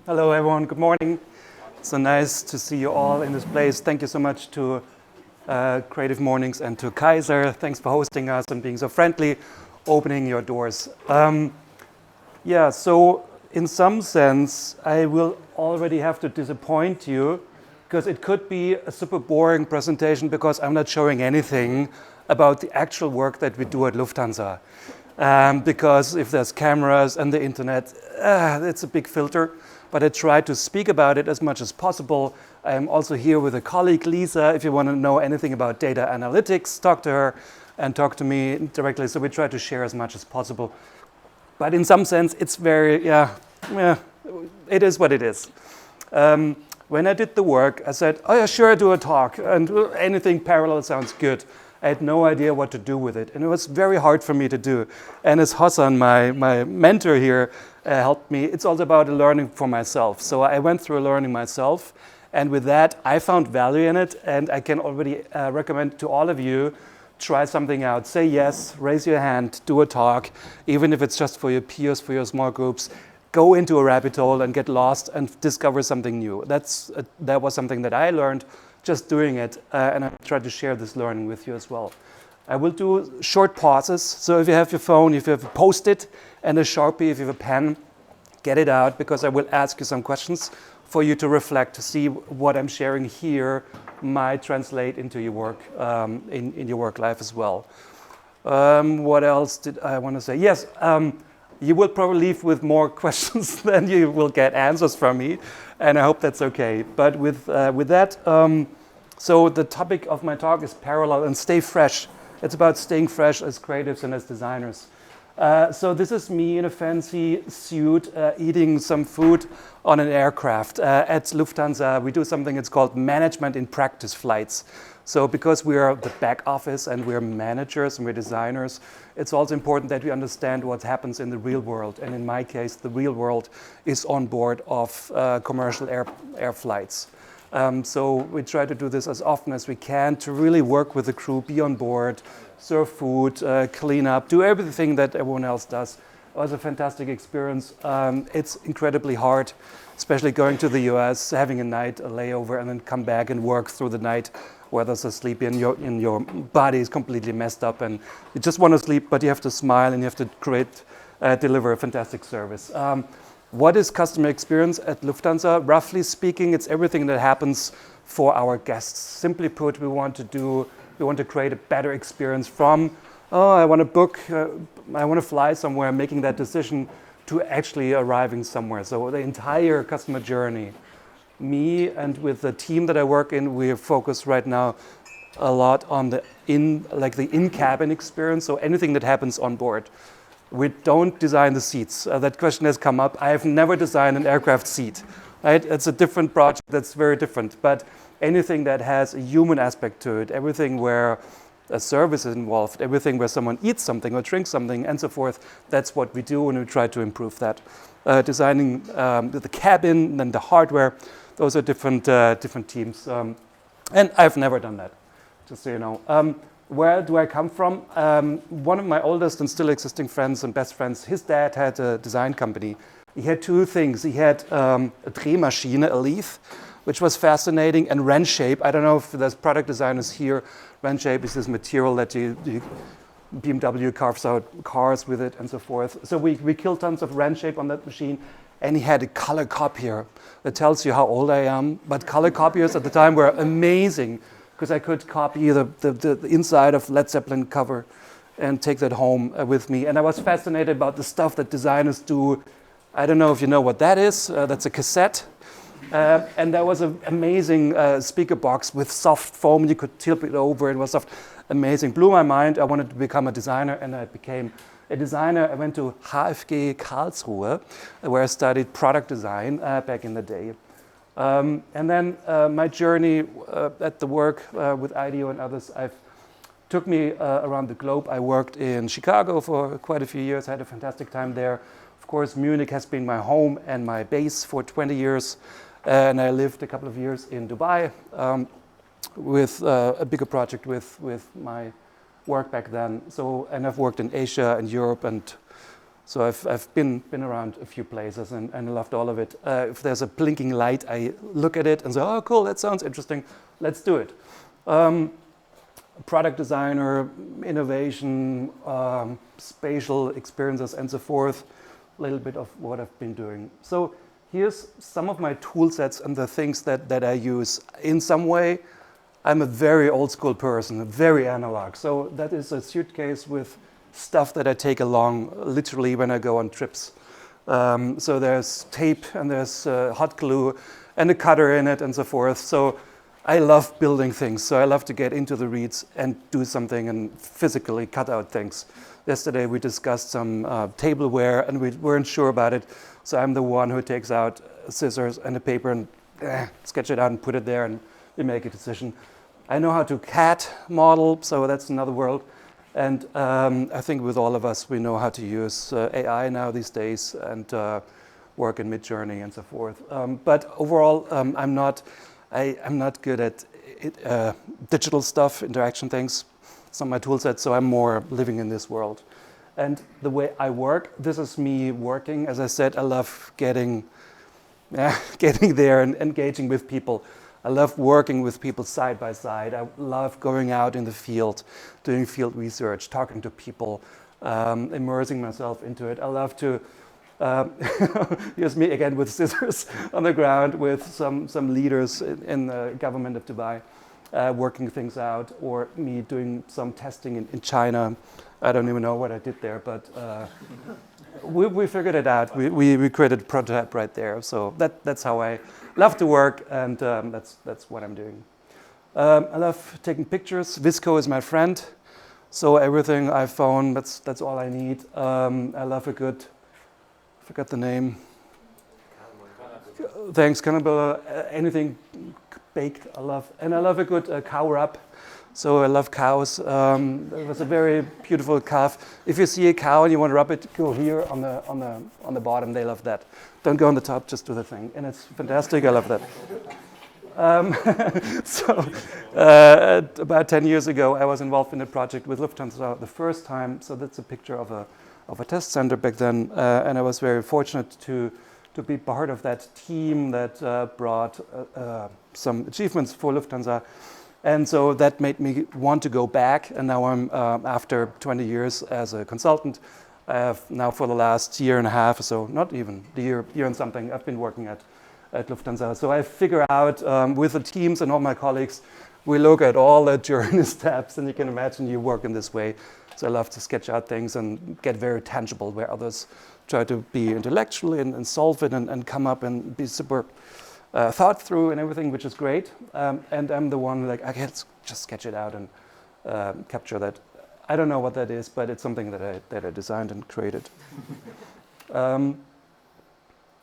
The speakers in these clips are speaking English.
Hello, everyone. Good morning. It's so nice to see you all in this place. Thank you so much to Creative Mornings and to Kaiser. Thanks for hosting us and being so friendly, opening your doors. So in some sense, I will already have to disappoint you because it could be a super boring presentation because I'm not showing anything about the actual work that we do at Lufthansa. Because if there's cameras and the internet, it's a big filter. But I try to speak about it as much as possible. I'm also here with a colleague, Lisa. If you want to know anything about data analytics, talk to her and talk to me directly. So we try to share as much as possible. But in some sense, it's very, it is what it is. When I did the work, I said, oh yeah, sure, do a talk. And anything parallel sounds good. I had no idea what to do with it. And it was very hard for me to do. And as Hassan, my mentor here, helped me, it's also about learning for myself. So I went through learning myself. And with that, I found value in it. And I can already recommend to all of you, try something out. Say yes, raise your hand, do a talk. Even if it's just for your peers, for your small groups. Go into a rabbit hole and get lost and discover something new. That was something that I learned just doing it, and I try to share this learning with you as well. I will do short pauses, so if you have your phone, if you have a Post-it and a Sharpie, if you have a pen, get it out, because I will ask you some questions for you to reflect, to see what I'm sharing here might translate into your work, in your work life as well. What else did I want to say? Yes, you will probably leave with more questions than you will get answers from me, and I hope that's okay. But with that, so the topic of my talk is parallel and stay fresh. It's about staying fresh as creatives and as designers. So this is me in a fancy suit eating some food on an aircraft. At Lufthansa, we do something that's called management in practice flights. So because we are the back office and we're managers and we're designers, it's also important that we understand what happens in the real world. And in my case, the real world is on board of commercial air flights. So we try to do this as often as we can to really work with the crew, be on board, serve food, clean up, do everything that everyone else does. It was a fantastic experience. It's incredibly hard, especially going to the US, having a layover, and then come back and work through the night. Weather's asleep and your body is completely messed up, and you just want to sleep, but you have to smile and you have to deliver a fantastic service. What is customer experience at Lufthansa? Roughly speaking, it's everything that happens for our guests. Simply put, we want to create a better experience from, I want to book, I want to fly somewhere, making that decision, to actually arriving somewhere. So the entire customer journey. Me and with the team that I work in, we focus right now a lot on the in-cabin experience, so anything that happens on board. We don't design the seats. That question has come up. I have never designed an aircraft seat. Right? It's a different project that's very different. But anything that has a human aspect to it, everything where a service is involved, everything where someone eats something or drinks something and so forth, that's what we do, and we try to improve that. Designing the cabin and the hardware, those are different teams. And I've never done that, just so you know. Where do I come from? One of my oldest and still existing friends and best friends, his dad had a design company. He had two things. He had a Drehmaschine, a lathe, which was fascinating, and RenShape. I don't know if there's product designers here. RenShape is this material that BMW carves out cars with it and so forth. So we killed tons of RenShape on that machine. And he had a color copier that tells you how old I am. But color copiers at the time were amazing, because I could copy the inside of Led Zeppelin cover and take that home with me. And I was fascinated about the stuff that designers do. I don't know if you know what that is. That's a cassette. And there was an amazing speaker box with soft foam. You could tilt it over. It was soft. Amazing. Blew my mind. I wanted to become a designer, and I became a designer. I went to HFG Karlsruhe, where I studied product design back in the day. And then my journey at the work with IDEO and others took me around the globe. I worked in Chicago for quite a few years. I had a fantastic time there. Of course, Munich has been my home and my base for 20 years. And I lived a couple of years in Dubai with a bigger project with my work back then. And I've worked in Asia and Europe and So I've been around a few places and I loved all of it. If there's a blinking light, I look at it and say, oh, cool, that sounds interesting. Let's do it. Product designer, innovation, spatial experiences, and so forth. A little bit of what I've been doing. So here's some of my tool sets and the things that I use. In some way, I'm a very old school person, very analog. So that is a suitcase with stuff that I take along literally when I go on trips. So there's tape and there's hot glue and a cutter in it and so forth. So I love building things. So I love to get into the reeds and do something and physically cut out things. Yesterday we discussed some tableware and we weren't sure about it. So I'm the one who takes out scissors and a paper and sketch it out and put it there and we make a decision. I know how to CAD model, so that's another world. And I think with all of us, we know how to use AI now these days and work in Midjourney and so forth. But overall, I'm not good at digital stuff, interaction things. It's not my tool set, so I'm more living in this world. And the way I work, this is me working. As I said, I love getting there and engaging with people. I love working with people side by side. I love going out in the field, doing field research, talking to people, immersing myself into it. I love to, here's me again with scissors on the ground with some leaders in the government of Dubai, working things out, or me doing some testing in China. I don't even know what I did there, but we figured it out. We created a prototype right there. So that's how I love to work, and that's what I'm doing. I love taking pictures. Visco is my friend, so everything iPhone, that's all I need. I love a good, I forgot the name. Thanks, cannibal. Anything baked, I love, and I love a good cow wrap. So I love cows. It was a very beautiful calf. If you see a cow and you want to rub it, go here on the bottom. They love that. Don't go on the top. Just do the thing, and it's fantastic. I love that. About 10 years ago, I was involved in a project with Lufthansa the first time. So that's a picture of a test center back then, and I was very fortunate to be part of that team that brought some achievements for Lufthansa. And so that made me want to go back. And now I'm, after 20 years as a consultant, I have now for the last year and a half or so, not even the year and something, I've been working at Lufthansa. So I figure out with the teams and all my colleagues, we look at all the journey steps, and you can imagine you work in this way. So I love to sketch out things and get very tangible where others try to be intellectual and solve it and come up and be super thought through and everything, which is great. And I'm the one like, I can just sketch it out and capture that. I don't know what that is, but it's something that I designed and created.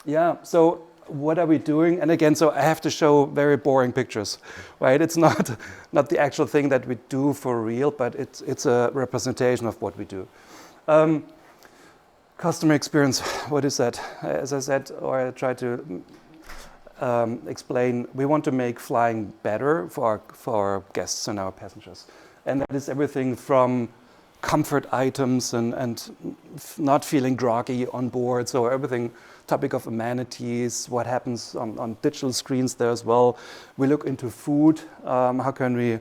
Yeah, so what are we doing? And again, so I have to show very boring pictures, right? It's not the actual thing that we do for real, but it's a representation of what we do. Customer experience, what is that? As I said, or I try to explain, we want to make flying better for our guests and our passengers. And that is everything from comfort items and not feeling groggy on board. So everything, topic of amenities, what happens on digital screens there as well. We look into food. How can we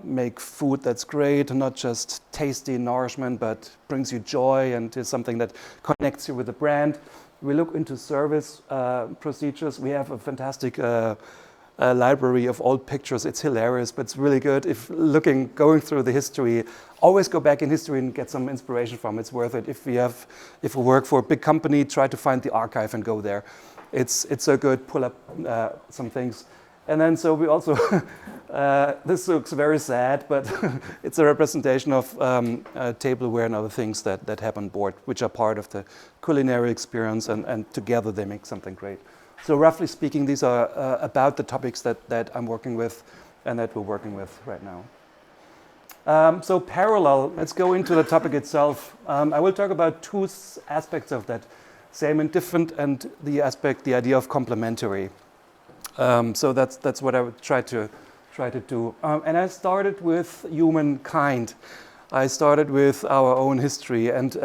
make food that's great, not just tasty nourishment, but brings you joy and is something that connects you with the brand. We look into service procedures. We have a fantastic library of old pictures. It's hilarious, but it's really good. If going through the history, always go back in history and get some inspiration from it. It's worth it. If we work for a big company, try to find the archive and go there. It's so good. Pull up some things. And then so we also, this looks very sad, but it's a representation of tableware and other things that happen on board, which are part of the culinary experience, and together they make something great. So roughly speaking, these are about the topics that I'm working with and that we're working with right now. So parallel, let's go into the topic itself. I will talk about two aspects of that, same and different, and the idea of complementary. So that's what I would try to do. And I started with humankind. I started with our own history, and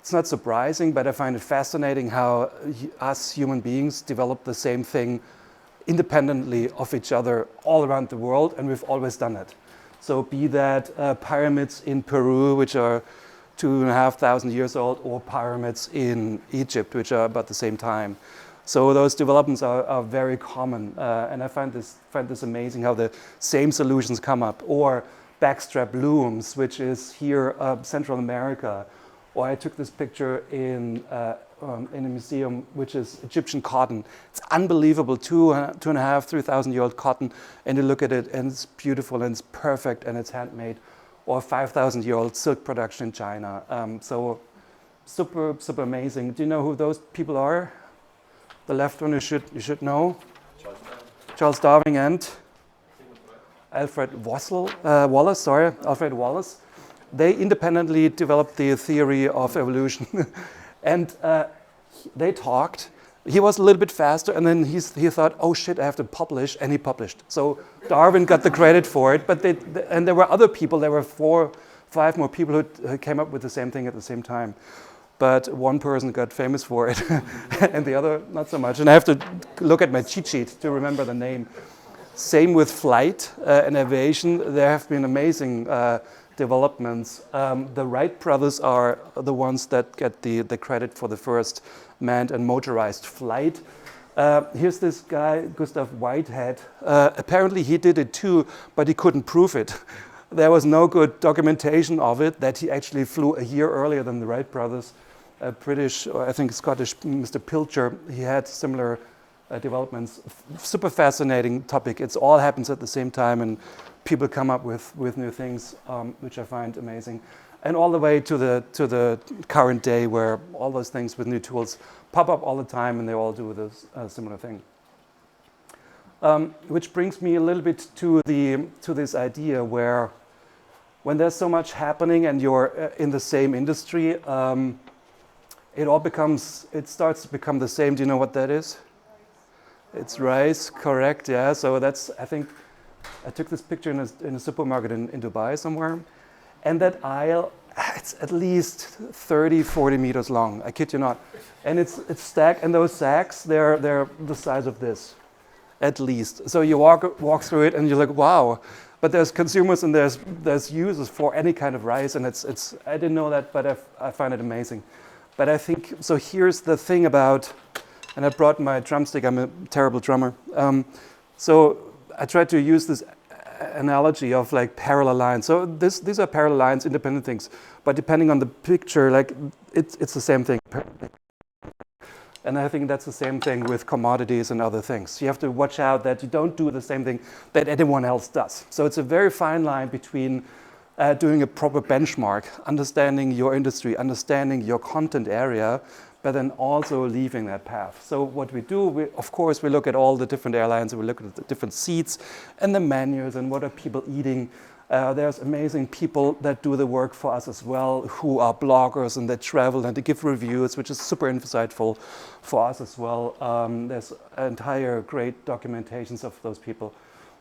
It's not surprising, but I find it fascinating how us human beings develop the same thing independently of each other all around the world, and we've always done it. So be that pyramids in Peru, which are 2,500 years old, or pyramids in Egypt, which are about the same time. So those developments are very common, and I find this amazing how the same solutions come up. Or backstrap looms, which is here Central America. Or I took this picture in a museum, which is Egyptian cotton. It's unbelievable, 2,500, 3,000-year-old cotton, and you look at it, and it's beautiful, and it's perfect, and it's handmade. Or 5,000-year-old silk production in China. So super, super amazing. Do you know who those people are? The left one you should know. Charles Darwin and Alfred Wallace. Alfred Wallace. They independently developed the theory of evolution, and they talked. He was a little bit faster, and then he thought, "Oh shit, I have to publish," and he published. So Darwin got the credit for it, but and there were other people. There were 4, 5 more people who came up with the same thing at the same time. But one person got famous for it, and the other not so much. And I have to look at my cheat sheet to remember the name. Same with flight and aviation. There have been amazing developments. The Wright brothers are the ones that get the credit for the first manned and motorized flight. Here's this guy, Gustav Whitehead. Apparently he did it too, but he couldn't prove it. There was no good documentation of it, that he actually flew a year earlier than the Wright brothers. A British, or I think Scottish, Mr. Pilcher, he had similar developments. Super fascinating topic. It all happens at the same time, and people come up with new things, which I find amazing. And all the way to the current day, where all those things with new tools pop up all the time, and they all do this similar thing. Which brings me a little bit to this idea where, when there's so much happening and you're in the same industry, it starts to become the same. Do you know what that is? It's rice, correct, yeah. So that's, I think, I took this picture in a supermarket in Dubai somewhere, and that aisle, it's at least 30, 40 meters long, I kid you not. And it's stacked, and those sacks, they're the size of this, at least. So you walk through it and you're like, wow. But there's consumers and there's users for any kind of rice, and it's I didn't know that, but I find it amazing. But I think, so here's the thing about, and I brought my drumstick, I'm a terrible drummer. So I tried to use this analogy of like parallel lines. So these are parallel lines, independent things, but depending on the picture, like it's the same thing. And I think that's the same thing with commodities and other things. You have to watch out that you don't do the same thing that anyone else does. So it's a very fine line between doing a proper benchmark, understanding your industry, understanding your content area, but then also leaving that path. So what we do, of course, we look at all the different airlines, and we look at the different seats and the menus and what are people eating. There's amazing people that do the work for us as well, who are bloggers and they travel and they give reviews, which is super insightful for us as well. There's entire great documentations of those people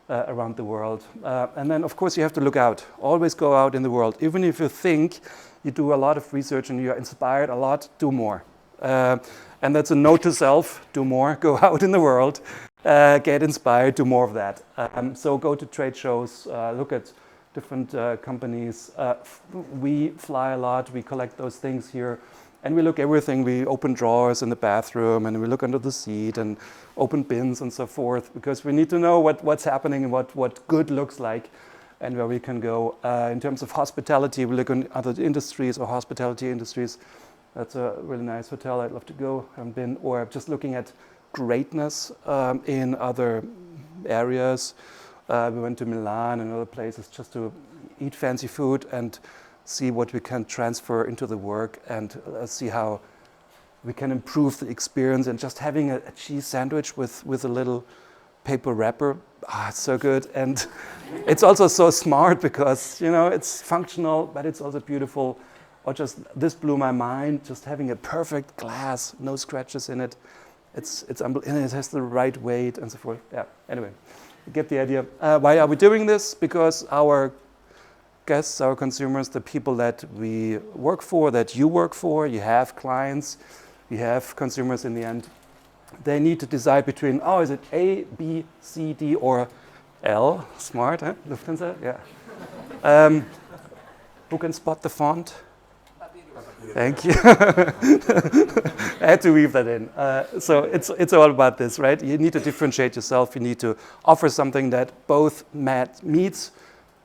around the world. And then, of course, you have to look out. Always go out in the world. Even if you think you do a lot of research and you're inspired a lot, do more. And that's a note to self: do more, go out in the world, get inspired, do more of that. So go to trade shows, look at different companies. We fly a lot, we collect those things here, and we look everything. We open drawers in the bathroom, and we look under the seat and open bins and so forth, because we need to know what's happening and what good looks like and where we can go. In terms of hospitality, we look in other industries or hospitality industries. That's a really nice hotel I'd love to go. Haven't been. Or just looking at greatness in other areas. We went to Milan and other places just to eat fancy food and see what we can transfer into the work, and see how we can improve the experience. And just having a cheese sandwich with a little paper wrapper, it's so good. And it's also so smart because, you know, it's functional, but it's also beautiful. Or just, this blew my mind, just having a perfect glass, no scratches in it. It's and it has the right weight and so forth. Yeah, anyway, you get the idea. Why are we doing this? Because our guests, our consumers, the people that we work for, that you work for, you have clients, you have consumers in the end. They need to decide between, oh, is it A, B, C, D, or L? Smart, huh? Lufthansa? Yeah. Who can spot the font? Thank you. I had to weave that in. So it's all about this, right? You need to differentiate yourself. You need to offer something that both meets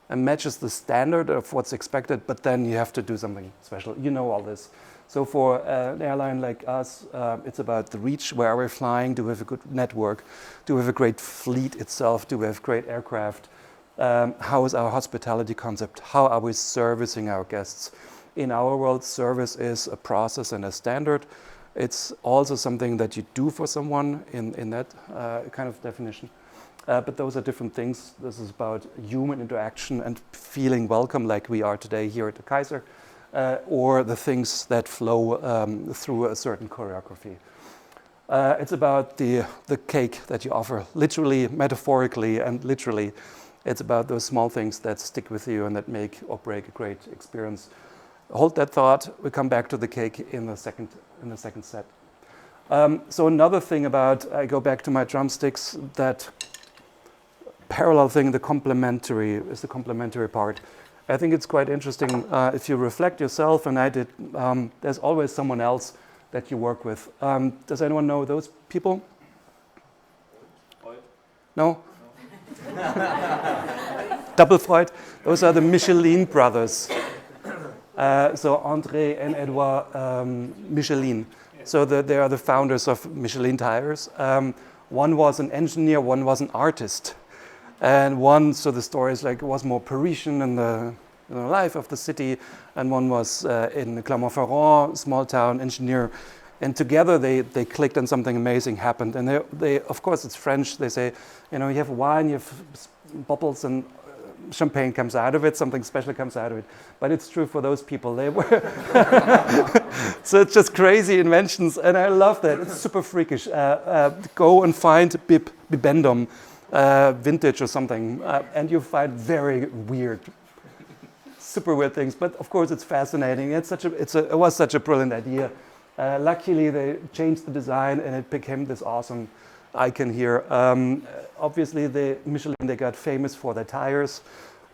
and matches the standard of what's expected, but then you have to do something special. You know all this. So for an airline like us, it's about the reach. Where are we flying? Do we have a good network? Do we have a great fleet itself? Do we have great aircraft? How is our hospitality concept? How are we servicing our guests? In our world, service is a process and a standard. It's also something that you do for someone in that kind of definition. But those are different things. This is about human interaction and feeling welcome like we are today here at the Kaiser, or the things that flow through a certain choreography. It's about the cake that you offer, literally, metaphorically, and literally. It's about those small things that stick with you and that make or break a great experience. Hold that thought. We come back to the cake in the second set. So another thing about, I go back to my drumsticks, that parallel thing, the complementary part. I think it's quite interesting if you reflect yourself, and I did, there's always someone else that you work with. Does anyone know those people? No? Double Freud? Those are the Michelin brothers. So André and Edouard Michelin. So they are the founders of Michelin tires. One was an engineer, one was an artist. And one, so the story is like, was more Parisian in the life of the city, and one was in Clermont-Ferrand, small town engineer. And together they clicked and something amazing happened. And they, of course, it's French. They say, you have wine, you have bubbles, and champagne comes out of it, something special comes out of it. But it's true for those people. They were so it's just crazy inventions, and I love that. It's super freakish. Go and find Bibendum vintage or something, and you find very weird, super weird things. But of course, it's fascinating. It was such a brilliant idea. Luckily, they changed the design, and it became this awesome icon here. Obviously, Michelin, they got famous for their tires.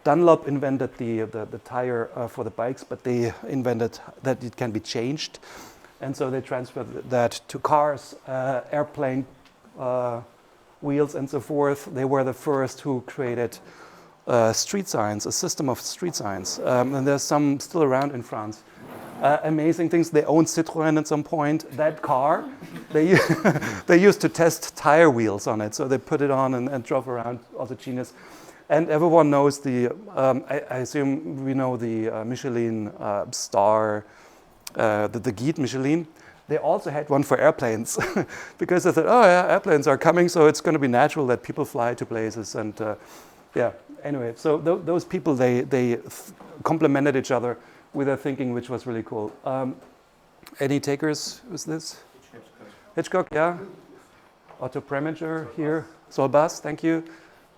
Dunlop invented the tire for the bikes, but they invented that it can be changed. And so they transferred that to cars, airplane wheels, and so forth. They were the first who created street signs, a system of street signs. And there's some still around in France. Amazing things. They owned Citroën at some point. That car, they used to test tire wheels on it. So they put it on and drove around. Also genius. And everyone knows I assume we know the Michelin star, the Guide Michelin. They also had one for airplanes because they thought, oh yeah, airplanes are coming, so it's going to be natural that people fly to places. And yeah, anyway, so those people, they complemented each other with their thinking, which was really cool. Any takers? Who's this? Hitchcock, yeah. Otto Preminger here. Solbas, thank you.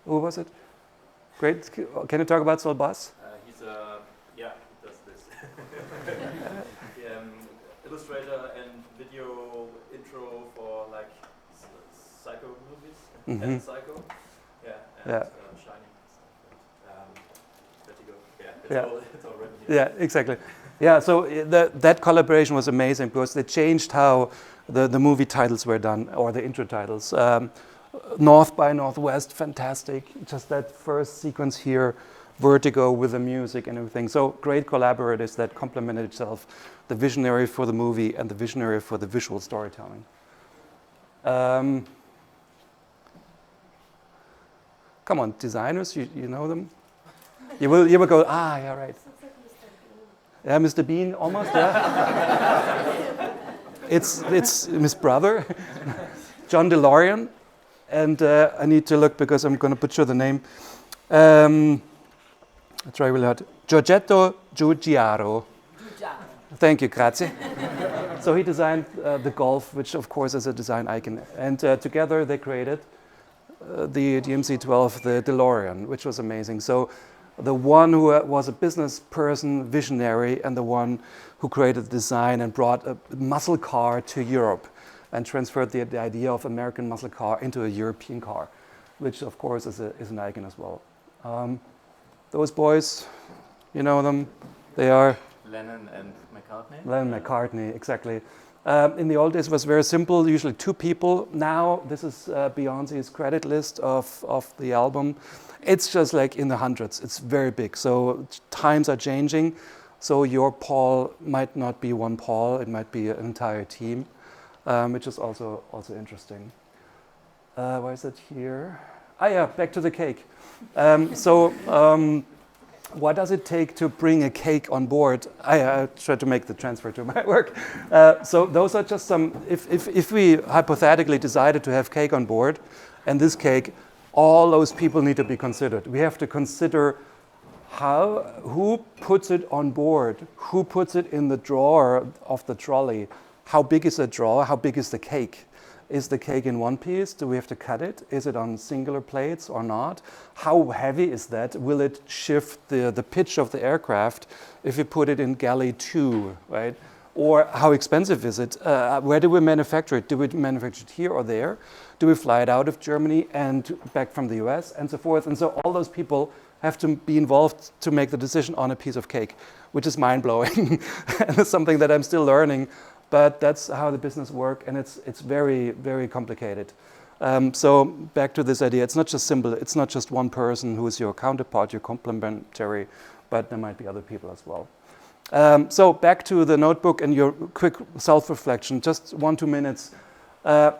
Who was it? Great. Can you talk about Solbas? He's he does this. Illustrator and video intro for like psycho movies. And Psycho. Yeah. And Shining. Vertigo. Yeah. It's already here. Yeah, exactly. Yeah, so that collaboration was amazing because they changed how the movie titles were done, or the intro titles. North by Northwest, fantastic. Just that first sequence here, Vertigo with the music and everything. So great collaborators that complemented itself. The visionary for the movie and the visionary for the visual storytelling. Come on, designers, you know them? You will go, yeah, right. Yeah, Mr. Bean, almost, yeah. It's Miss Brother, John DeLorean, and I need to look because I'm going to butcher the name. I try really hard. Giorgetto Giugiaro. Thank you, grazie. So he designed the Golf, which of course is a design icon, and together they created the MC-12, the DeLorean, which was amazing. So The one who was a business person, visionary, and the one who created the design and brought a muscle car to Europe and transferred the idea of American muscle car into a European car, which of course is an icon as well. Those boys, you know them, they are Lennon and McCartney? Lennon McCartney, exactly. In the old days it was very simple, usually 2 people. Now this is Beyoncé's credit list of the album. It's just like in the hundreds, it's very big. So times are changing. So your Paul might not be one Paul, it might be an entire team, which is also interesting. Why is it here? Ah yeah, back to the cake. What does it take to bring a cake on board? I try to make the transfer to my work. So those are just some, if we hypothetically decided to have cake on board, and this cake, all those people need to be considered. We have to consider who puts it on board, who puts it in the drawer of the trolley, how big is the drawer, how big is the cake? Is the cake in one piece? Do we have to cut it? Is it on singular plates or not? How heavy is that? Will it shift the pitch of the aircraft if you put it in galley 2, right? Or how expensive is it? Where do we manufacture it? Do we manufacture it here or there? Do we fly it out of Germany and back from the US and so forth? And so all those people have to be involved to make the decision on a piece of cake, which is mind-blowing. And it's something that I'm still learning. But that's how the business works, and it's very, very complicated. So back to this idea, it's not just simple, it's not just one person who is your counterpart, your complementary, but there might be other people as well. So back to the notebook and your quick self-reflection, just 1-2 minutes.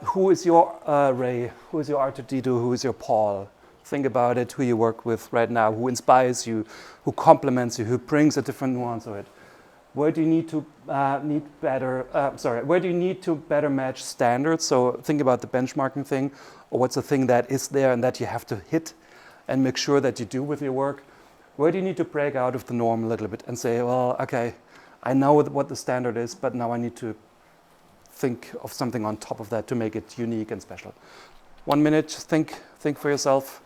Who is your Ray? Who is your R2D2? Who is your Paul? Think about it, who you work with right now, who inspires you, who complements you, who brings a different nuance of it. Where do you need to where do you need to better match standards? So think about the benchmarking thing, or what's the thing that is there and that you have to hit and make sure that you do with your work. Where do you need to break out of the norm a little bit and say, well, okay, I know what the standard is, but now I need to think of something on top of that to make it unique and special. 1 minute, think for yourself.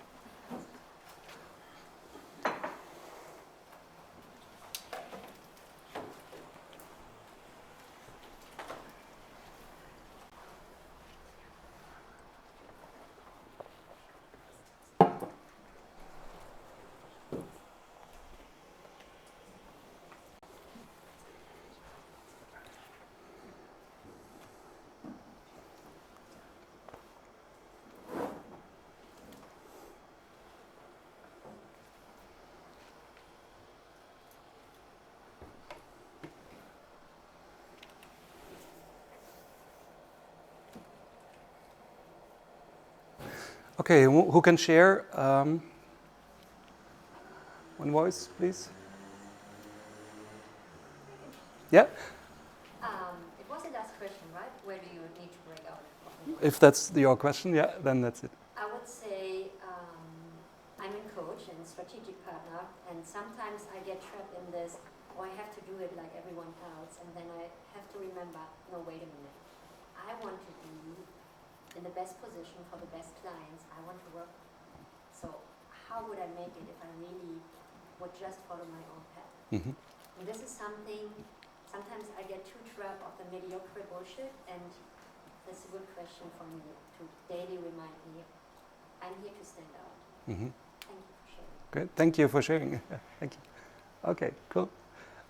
Okay, who can share? One voice, please. Yeah? It was the last question, right? Where do you need to break out? If that's your question, yeah, then that's it. I would say I'm a coach and strategic partner, and sometimes I get trapped in this, I have to do it like everyone else, and then I have to remember, no, wait a minute. I want to be in the best position for the best clients I want to work with. So how would I make it if I really would just follow my own path? Mm-hmm. And this is something, sometimes I get too trapped of the mediocre bullshit, and that's a good question for me to daily remind me, I'm here to stand out. Mm-hmm. Thank you for sharing. Great, thank you for sharing. Thank you. Okay, cool.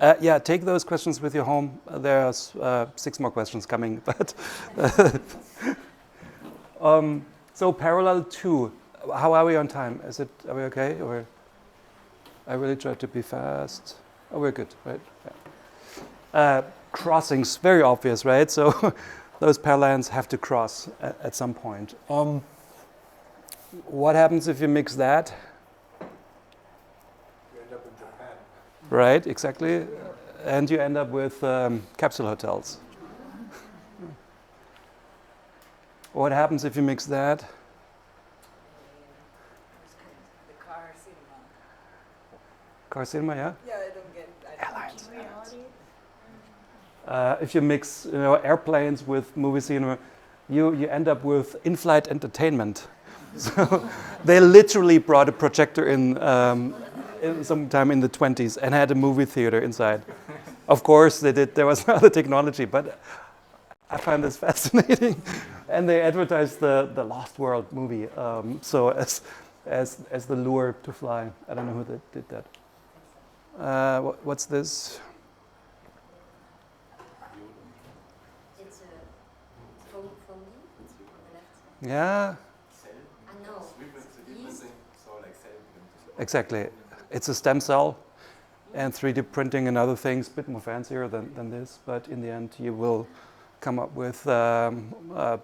Yeah, take those questions with you home. There's 6 more questions coming, but so parallel 2. How are we on time? Are we okay? Or I really tried to be fast. Oh, we're good, right? Yeah. Crossings, very obvious, right? So those parallels have to cross at some point. What happens if you mix that? You end up in Japan. Right, exactly. And you end up with capsule hotels. What happens if you mix that? The car cinema. Car cinema, yeah? Yeah, I don't get Airlines. reality. If you mix airplanes with movie cinema, you end up with in-flight entertainment. So they literally brought a projector in sometime in the 20s and had a movie theater inside. Of course, they did. There was no other technology, but I find this fascinating. And they advertised the Lost World movie, so as the lure to fly. I don't know who did that. What's this? It's a phone on the left side. Yeah, I know. Yeast. exactly. It's a stem cell, and 3D printing and other things, a bit more fancier than this, but in the end you will come up with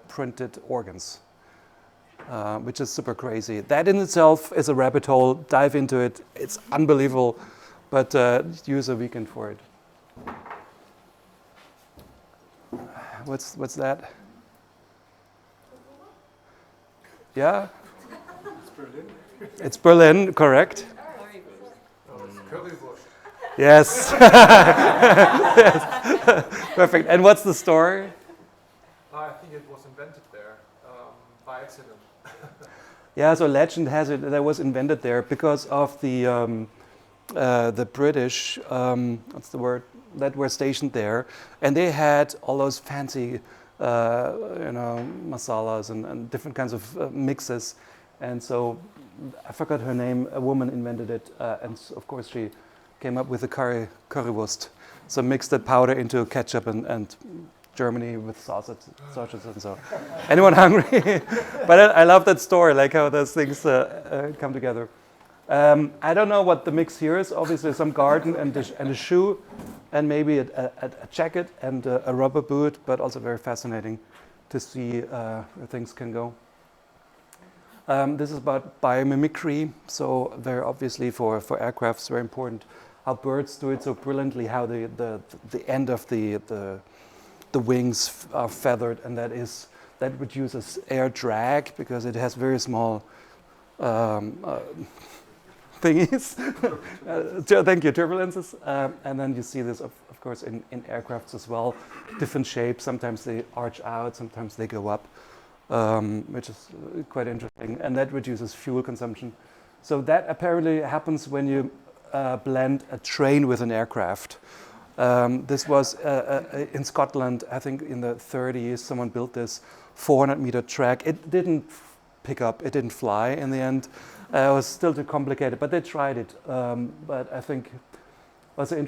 printed organs, which is super crazy. That in itself is a rabbit hole. Dive into it. It's unbelievable, but use a weekend for it. What's that? Yeah? It's Berlin. It's Berlin, correct? Currywurst. Yes. Yes. Perfect. And what's the story? I think it was invented there by accident. Yeah, so legend has it that was invented there because of the British, what's the word, that were stationed there, and they had all those fancy, masalas and different kinds of mixes, and so I forgot her name. A woman invented it, and of course she came up with the currywurst. So mixed that powder into ketchup and Germany with sausages and so. Anyone hungry? But I love that story, like how those things come together. I don't know what the mix here is. Obviously, some garden and a shoe, and maybe a jacket and a rubber boot. But also very fascinating to see where things can go. This is about biomimicry. So very obviously for aircrafts, very important. How birds do it so brilliantly. How the end of the wings are feathered, and that reduces air drag because it has very small thingies. Thank you, turbulences. And then you see this, of course, in aircrafts as well. Different shapes. Sometimes they arch out, sometimes they go up, which is quite interesting. And that reduces fuel consumption. So that apparently happens when you blend a train with an aircraft. This was in Scotland, I think in the 30s, someone built this 400-meter track. It didn't pick up, it didn't fly in the end. It was still too complicated, but they tried it. But I think it was an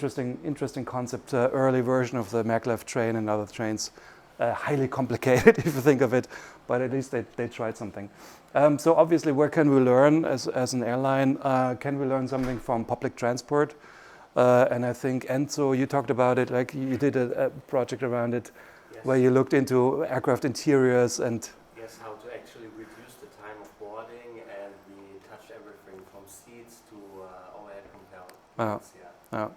interesting concept, early version of the maglev train and other trains. Highly complicated if you think of it, but at least they tried something. So obviously, where can we learn as an airline? Can we learn something from public transport? And I think, Enzo, you talked about it, like you did a project around it, Yes. where you looked into aircraft interiors and... Yes, how to actually reduce the time of boarding, and we touched everything from seats to overhead compartments. Yeah.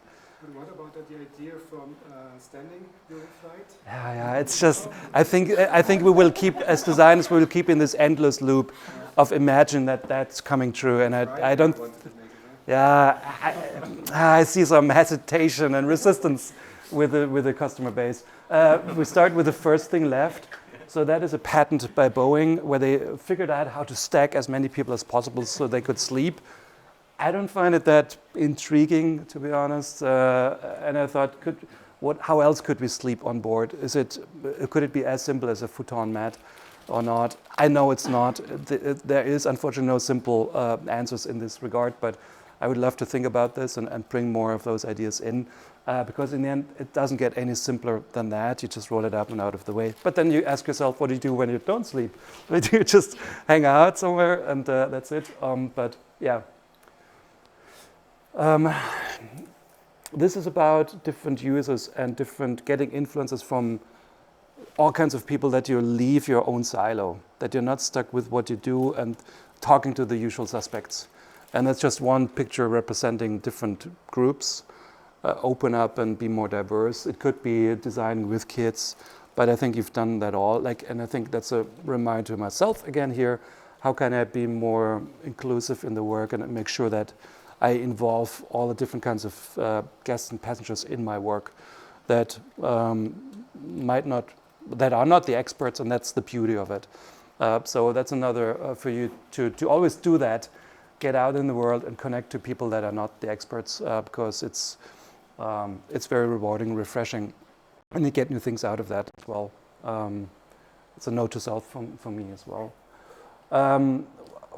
And what about the idea from standing during flight? Yeah, it's just, I think we will keep, as designers, we will keep in this endless loop of imagine that's coming true, and I don't... Yeah, I see some hesitation and resistance with the customer base. We start with the first thing left. So that is a patent by Boeing where they figured out how to stack as many people as possible so they could sleep. I don't find it that intriguing, to be honest. And I thought, how else could we sleep on board? Could it be as simple as a futon mat or not? I know it's not. There is unfortunately no simple answers in this regard, but I would love to think about this and bring more of those ideas in, because in the end, it doesn't get any simpler than that. You just roll it up and out of the way. But then you ask yourself, what do you do when you don't sleep? Do you just hang out somewhere and that's it? But yeah. This is about different users and getting influences from all kinds of people, that you leave your own silo, that you're not stuck with what you do and talking to the usual suspects. And that's just one picture representing different groups. Open up and be more diverse. It could be designing with kids, but I think you've done that all. And I think that's a reminder to myself again here. How can I be more inclusive in the work and make sure that I involve all the different kinds of guests and passengers in my work that are not the experts, and that's the beauty of it. So that's another for you to always do that. get out in the world and connect to people that are not the experts, because it's very rewarding, refreshing, and you get new things out of that as well. It's a note to self for me as well.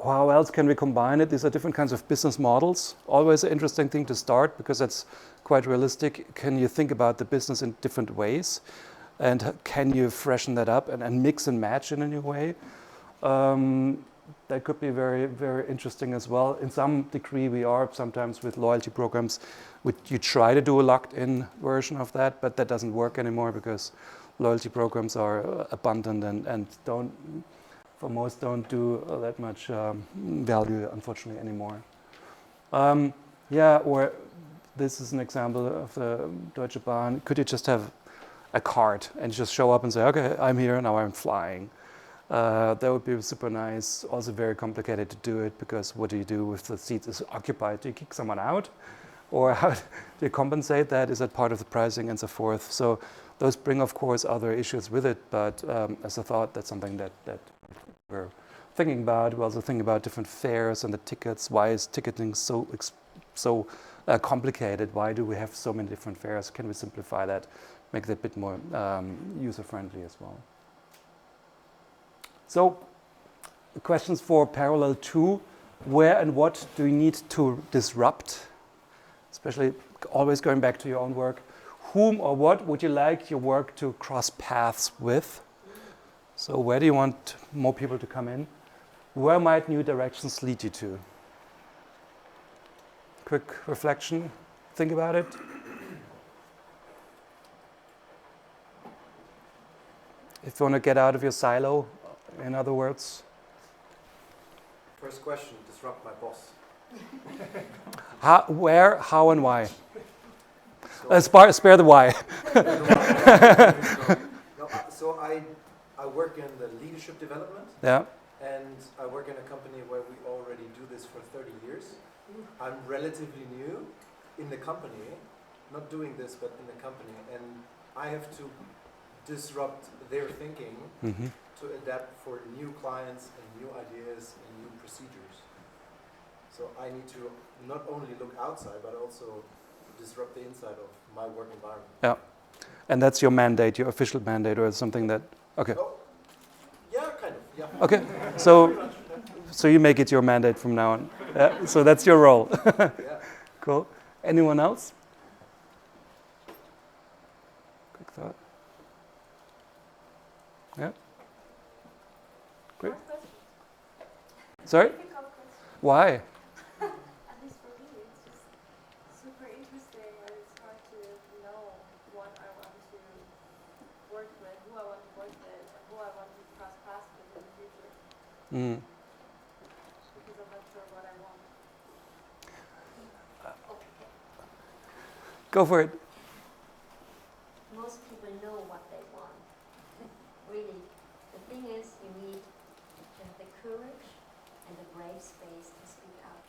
How else can we combine it? These are different kinds of business models. Always an interesting thing to start because that's quite realistic. Can you think about the business in different ways? And can you freshen that up and mix and match in a new way? That could be very, very interesting as well. In some degree, we are sometimes with loyalty programs. You try to do a locked-in version of that, but that doesn't work anymore because loyalty programs are abundant and don't do that much value, unfortunately, anymore. Or this is an example of the Deutsche Bahn. Could you just have a card and just show up and say, okay, I'm here, now I'm flying. That would be super nice. Also very complicated to do it because what do you do if the seat is occupied? Do you kick someone out? Or how do you compensate that? Is that part of the pricing and so forth? So those bring, of course, other issues with it. But as a thought, that's something that we're thinking about. We're also thinking about different fares and the tickets. Why is ticketing so complicated? Why do we have so many different fares? Can we simplify that, make it a bit more user-friendly as well? So, questions for parallel 2. Where and what do you need to disrupt? Especially always going back to your own work. Whom or what would you like your work to cross paths with? So where do you want more people to come in? Where might new directions lead you to? Quick reflection. Think about it. If you want to get out of your silo, in other words. First question, disrupt my boss. Where, how, and why? Spare the why. So I work in the leadership development. Yeah. And I work in a company where we already do this for 30 years. I'm relatively new in the company, not doing this, but in the company. And I have to disrupt their thinking to adapt for new clients and new ideas and new procedures. So I need to not only look outside, but also disrupt the inside of my work environment. Yeah. And that's your mandate, your official mandate, or something that, okay. Oh, yeah, kind of, yeah. Okay, so you make it your mandate from now on. Yeah? So that's your role. Yeah. Cool. Anyone else? Quick thought. Yeah. Great. Sorry? Why? At least for me, it's just super interesting, and it's hard to know what I want to work with, who I want to work with, and who I want to cross paths with in the future. Because I'm not sure what I want. Go for it. Most people know what they want. Really. The thing is, you need to have the courage and the brave space to speak out.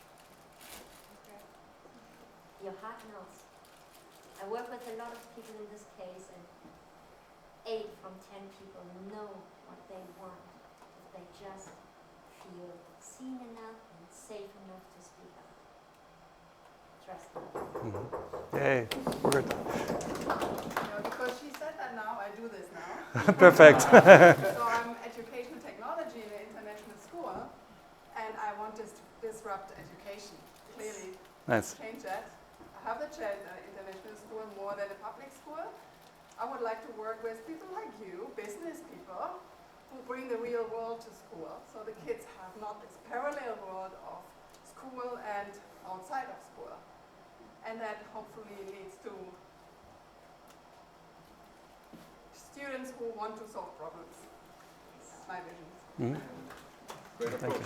Okay. Your heart knows. I work with a lot of people in this case, and 8 from 10 people know what they want if they just feel seen enough and safe enough to speak out. Trust me. Yay, good. Because she said that now, I do this now. Perfect. So I'm education technology in an international school, and I want to disrupt education. Clearly, Nice. change that. I have the chance at an international school more than a public school. I would like to work with people like you, business people, who bring the real world to school. So the kids have not this parallel world of school and outside of school. And that hopefully leads to students who want to solve problems. That's my vision. Great approach.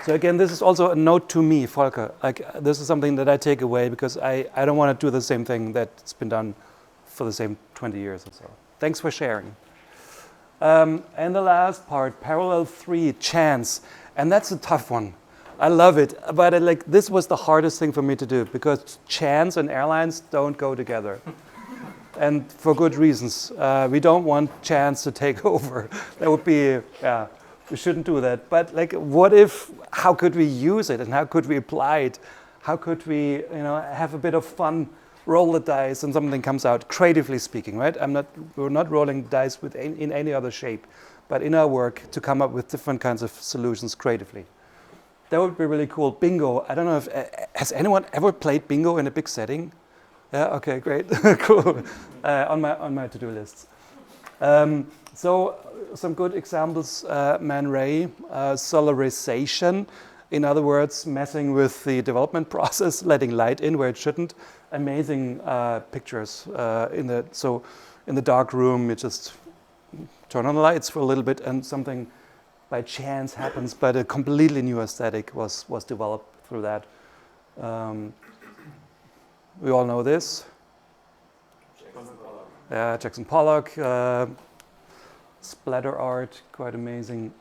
So again, this is also a note to me, Volker. Like, this is something that I take away because I don't want to do the same thing that's been done for the same 20 years or so. Thanks for sharing. And the last part, parallel 3, chance. And that's a tough one. I love it, but this was the hardest thing for me to do because chance and airlines don't go together. And for good reasons. We don't want chance to take over. That would be we shouldn't do that. But like, what if? How could we use it, and how could we apply it? How could we, have a bit of fun, roll the dice, and something comes out? Creatively speaking, right? We're not rolling dice in any other shape, but in our work to come up with different kinds of solutions creatively. That would be really cool. Bingo. I don't know if has anyone ever played bingo in a big setting? Yeah. Okay. Great. Cool. On my to-do lists. So some good examples. Man Ray, solarization. In other words, messing with the development process, letting light in where it shouldn't. Amazing pictures in the dark room. You just turn on the lights for a little bit, and something by chance happens, but a completely new aesthetic was developed through that. We all know this. Yeah, Jackson Pollock, splatter art, quite amazing.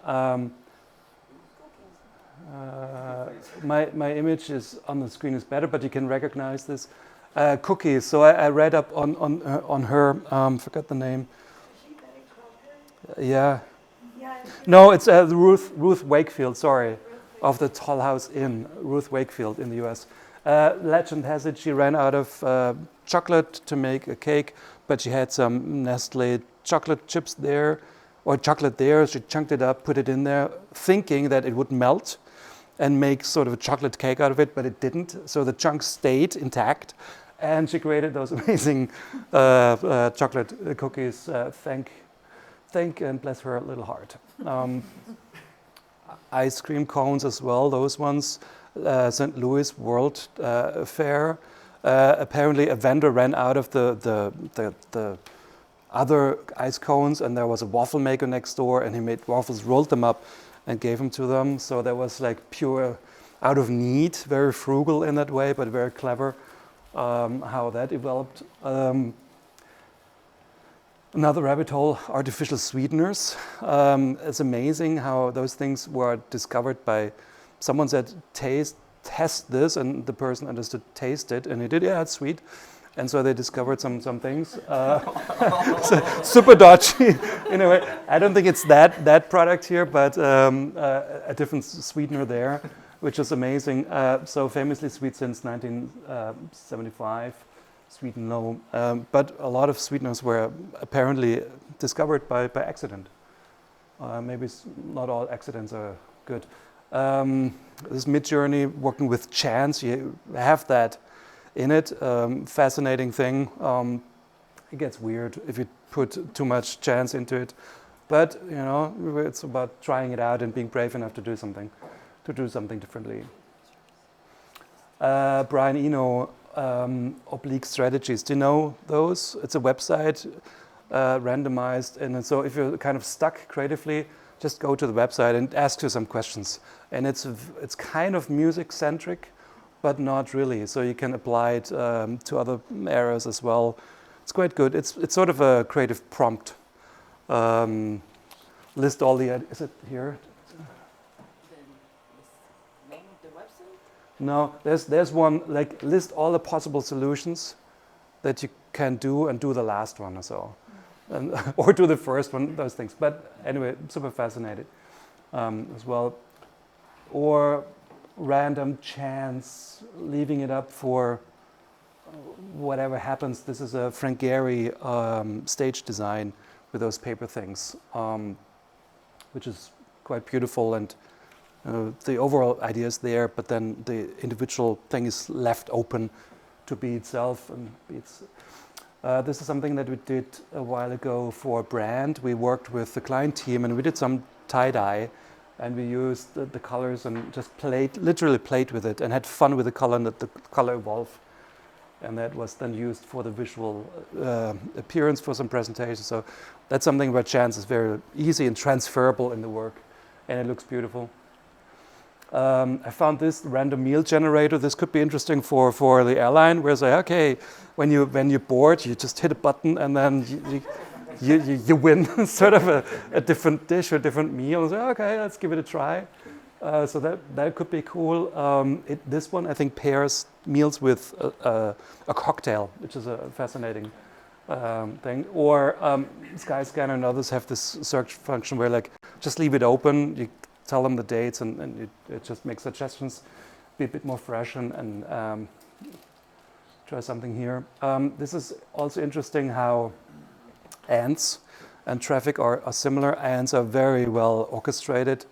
My image is on the screen is better, but you can recognize this. Cookies. So I read up on her. Forgot the name. Yeah. No, it's Ruth Wakefield. Sorry, of the Toll House Inn. Ruth Wakefield in the U.S. Legend has it she ran out of chocolate to make a cake, but she had some Nestle chocolate chips there, or chocolate there. She chunked it up, put it in there, thinking that it would melt and make sort of a chocolate cake out of it, but it didn't. So the chunks stayed intact, and she created those amazing chocolate cookies. Thank and bless her little heart. Ice cream cones as well, those ones. St. Louis World Fair. Apparently a vendor ran out of the other ice cones, and there was a waffle maker next door, and he made waffles, rolled them up, and gave them to them. So that was like pure out of need, very frugal in that way, but very clever how that developed. Another rabbit hole, artificial sweeteners. It's amazing how those things were discovered by someone said, test this, and the person understood taste it, and he did, yeah, it's sweet. And so they discovered some things. So super dodgy in a way. I don't think it's that product here, but a different sweetener there, which is amazing. So famously sweet since 1975. Sweet and low, but a lot of sweeteners were apparently discovered by accident. Maybe not all accidents are good. This Mid-Journey, working with chance, you have that in it. Fascinating thing. It gets weird if you put too much chance into it, but it's about trying it out and being brave enough to do something differently. Brian Eno. Oblique strategies. Do you know those? It's a website, randomized, and so if you're kind of stuck creatively, just go to the website and ask you some questions. And it's kind of music centric, but not really. So you can apply it to other areas as well. It's quite good. It's sort of a creative prompt. List all the. Is it here? No, there's one, like, list all the possible solutions that you can do and do the last one or so. Or do the first one, those things. But anyway, super fascinated as well. Or random chance, leaving it up for whatever happens. This is a Frank Gehry stage design with those paper things, which is quite beautiful, and the overall idea is there, but then the individual thing is left open to be itself. And this is something that we did a while ago for a brand. We worked with the client team, and we did some tie-dye, and we used the colors and just literally played with it, and had fun with the color, and let the color evolve. And that was then used for the visual appearance for some presentations. So that's something where chance is very easy and transferable in the work, and it looks beautiful. I found this random meal generator. This could be interesting for the airline, where it's like, okay, when you're bored, you just hit a button, and then you win sort of a different dish or a different meal. And say, okay, let's give it a try. So that could be cool. This one, I think, pairs meals with a cocktail, which is a fascinating thing. Or Skyscanner and others have this search function where, like, just leave it open. You tell them the dates, and it just makes suggestions, be a bit more fresh, and try something here. This is also interesting how ants and traffic are similar. Ants are very well orchestrated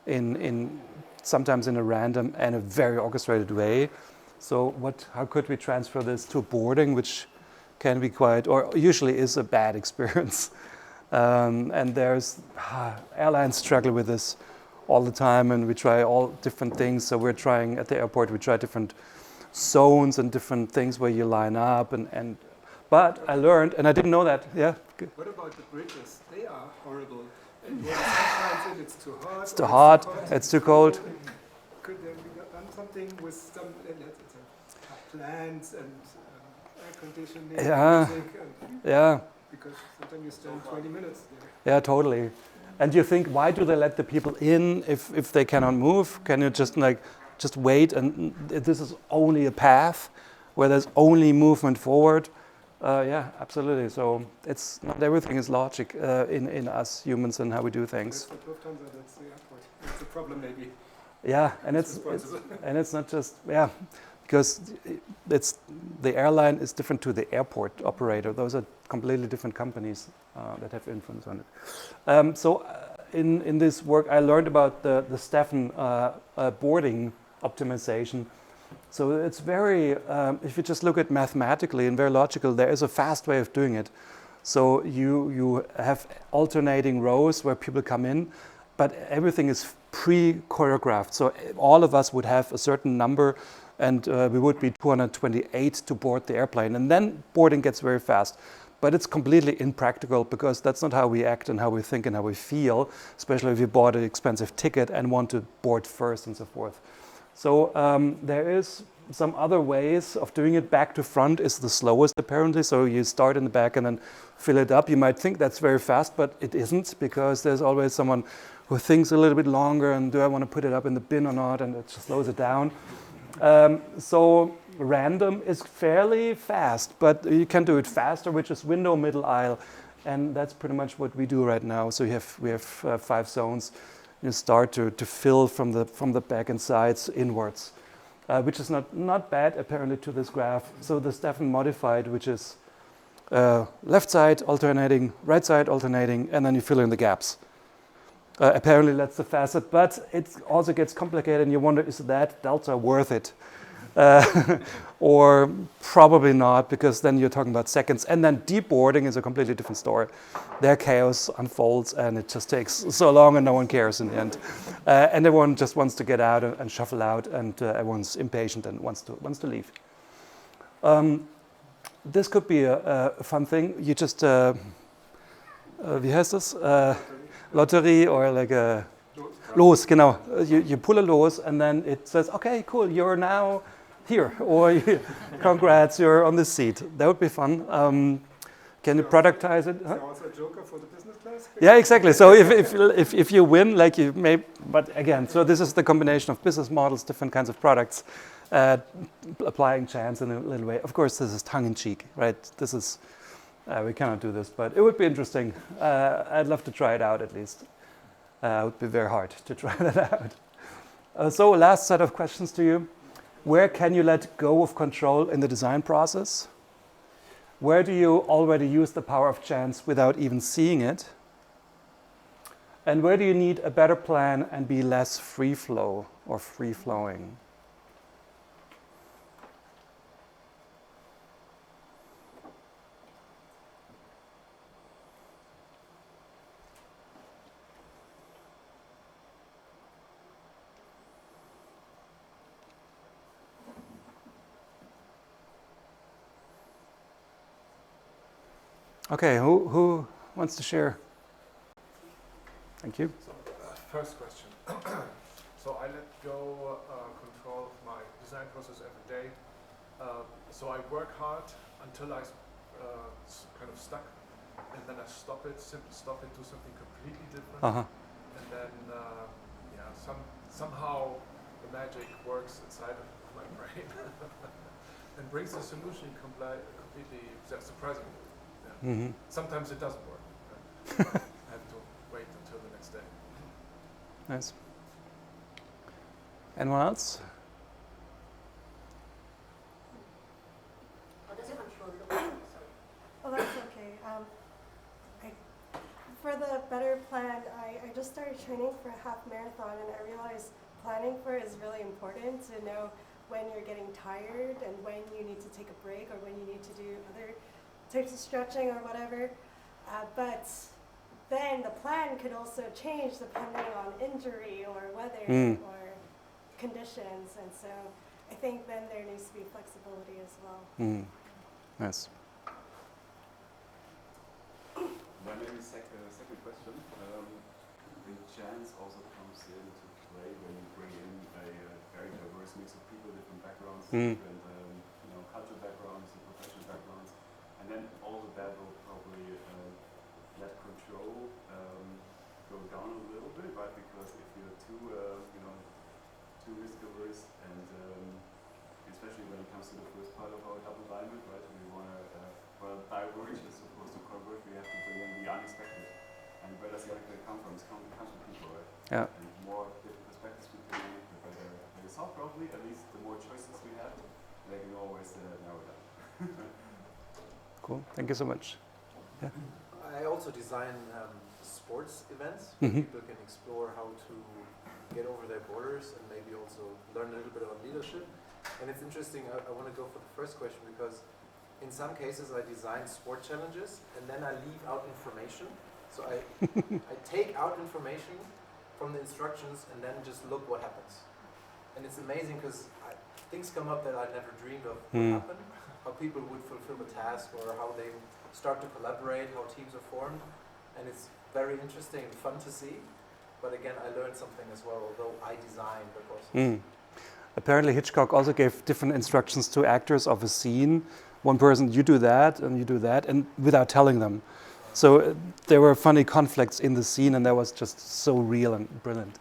in sometimes in a random and a very orchestrated way. So how could we transfer this to boarding, which can be quite, or usually is a bad experience. And airlines struggle with this all the time, and we try all different things. So we're trying at the airport, we try different zones and different things where you line up. But I learned, and I didn't know that, yeah. What about the bridges? They are horrible. And sometimes if it's too hot. It's too hot, it's too cold. Could there be done something with some plants and air conditioning? Music Yeah. Because sometimes you stand 20 minutes there. Yeah, totally. And you think, why do they let the people in if they cannot move? Can you just wait, and this is only a path where there's only movement forward? Yeah, absolutely. So not everything is logic in us humans and how we do things. That's the Lufthansa, that's the airport. That's a problem maybe. Yeah, and it's not just because the airline is different to the airport operator. Those are completely different companies that have influence on it. So in this work, I learned about the Steffen boarding optimization. So it's very, if you just look at mathematically and very logical, there is a fast way of doing it. So you have alternating rows where people come in, but everything is pre-choreographed. So all of us would have a certain number, and we would be 228 to board the airplane. And then boarding gets very fast. But it's completely impractical because that's not how we act and how we think and how we feel, especially if you bought an expensive ticket and want to board first and so forth. So there is some other ways of doing it. Back to front is the slowest apparently. So you start in the back and then fill it up. You might think that's very fast, but it isn't, because there's always someone who thinks a little bit longer and do I want to put it up in the bin or not, and it just slows it down. So random is fairly fast, but you can do it faster, which is window, middle aisle, and that's pretty much what we do right now. So we have 5 zones. You start to fill from the back and sides inwards, which is not bad apparently to this graph. So the Steffen modified, which is left side alternating, right side alternating, and then you fill in the gaps. Apparently that's the fastest, but it also gets complicated, and you wonder, is that delta worth it? Or probably not, because then you're talking about seconds. And then deboarding is a completely different story. There chaos unfolds, and it just takes so long, and no one cares in the end. And everyone just wants to get out and shuffle out, and everyone's impatient and wants to leave. This could be a fun thing. You just, wie heißt das? Lottery, or like a Los, genau. You pull a Los, and then it says, okay, cool, you're now here, or congrats, you're on this seat. That would be fun. Can you productize it? Huh? Is there also a joker for the business class? Yeah, exactly. So if you win, like you may, but again, so this is the combination of business models, different kinds of products, applying chance in a little way. Of course, this is tongue-in-cheek, right? This is, we cannot do this, but it would be interesting. I'd love to try it out at least. It would be very hard to try that out. So last set of questions to you. Where can you let go of control in the design process? Where do you already use the power of chance without even seeing it? And where do you need a better plan and be less free flow or free flowing? Okay, who wants to share? Thank you. So, first question. So I let go control of my design process every day. So I work hard until I kind of stuck, and then I simply stop it, do something completely different, and then somehow the magic works inside of my brain and brings the solution completely surprisingly. Mm-hmm. Sometimes it doesn't work. Right? I have to wait until the next day. Nice. Anyone else? How does control look like? Sorry. Oh, that's okay. For the better plan, I just started training for a half marathon, and I realized planning for it is really important to know when you're getting tired and when you need to take a break or when you need to do other types of stretching or whatever. But then the plan could also change depending on injury or weather or conditions, and so I think then there needs to be flexibility as well. Nice. My maybe second question. The chance also comes into play when you bring in a very diverse mix of people, different backgrounds, different cultural backgrounds, and professional backgrounds, and then all of that will probably let control go down a little bit, right? Because if you're too risk averse, and especially when it comes to the first part of our double diamond, right? We want to diverge as opposed to converge. We have to bring in the unexpected. And where does the unexpected come from? It comes from people, right? Yeah. And the more different perspectives we bring in, the better the result probably. At least the more choices we have, they can always narrow down. Cool. Thank you so much. Yeah. I also design sports events where people can explore how to get over their borders and maybe also learn a little bit about leadership. And it's interesting, I want to go for the first question because in some cases I design sport challenges and then I leave out information. So I take out information from the instructions and then just look what happens. And it's amazing because things come up that I never dreamed of would happen. How people would fulfill a task or how they start to collaborate, how teams are formed. And it's very interesting and fun to see. But again, I learned something as well, although I designed the process. Apparently Hitchcock also gave different instructions to actors of a scene. One person, you do that, and you do that, and without telling them. So there were funny conflicts in the scene, and that was just so real and brilliant.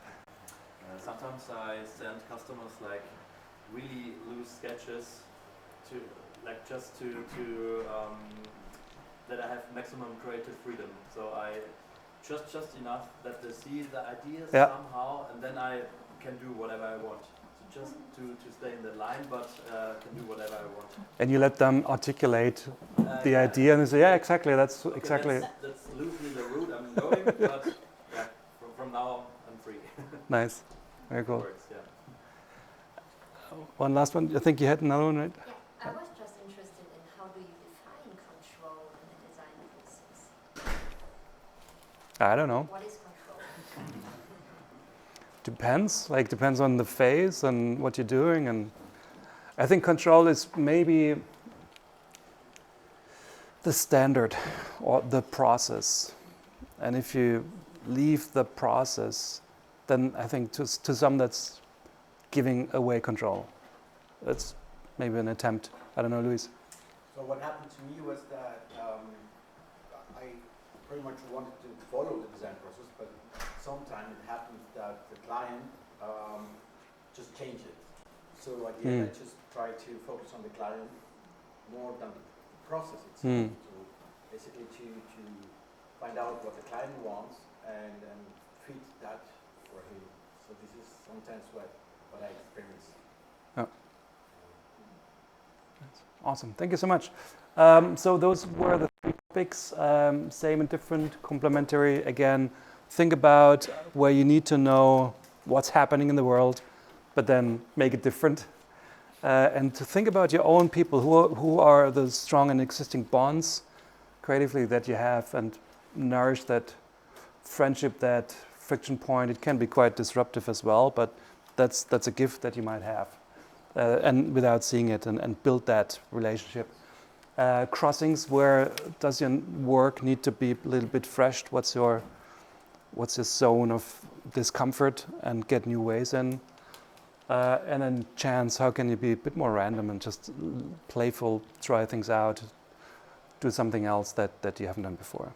Sometimes I send customers like really loose sketches to like just to that I have maximum creative freedom. So I just enough that they see the ideas somehow, and then I can do whatever I want. So just to stay in the line, but can do whatever I want. And you let them articulate the idea, and they say, yeah, exactly, that's exactly. That's loosely the route I'm going, but yeah, from now on, I'm free. Nice, very cool. Works, yeah. One last one. I think you had another one, right? Yeah, I was just interested in how do you define control in the design process? I don't know. What is control? Depends on the phase and what you're doing, and I think control is maybe the standard or the process. And if you leave the process, then I think to some that's giving away control. That's maybe an attempt. I don't know, Luis. So what happened to me was that I pretty much wanted to follow the design process, but sometimes it happened that the client just changed it. So at the end, I just try to focus on the client more than the process itself. So basically to find out what the client wants and fit that for him. So this is sometimes what I experience. Oh. Awesome, thank you so much. So those were the three topics, same and different, complementary. Again, think about where you need to know what's happening in the world, but then make it different. And to think about your own people, who are the strong and existing bonds creatively that you have, and nourish that friendship, that friction point. It can be quite disruptive as well, but that's a gift that you might have, and without seeing it, and build that relationship. Crossings, where does your work need to be a little bit fresh? What's your zone of discomfort, and get new ways in? And then chance, how can you be a bit more random and just playful, try things out, do something else that you haven't done before?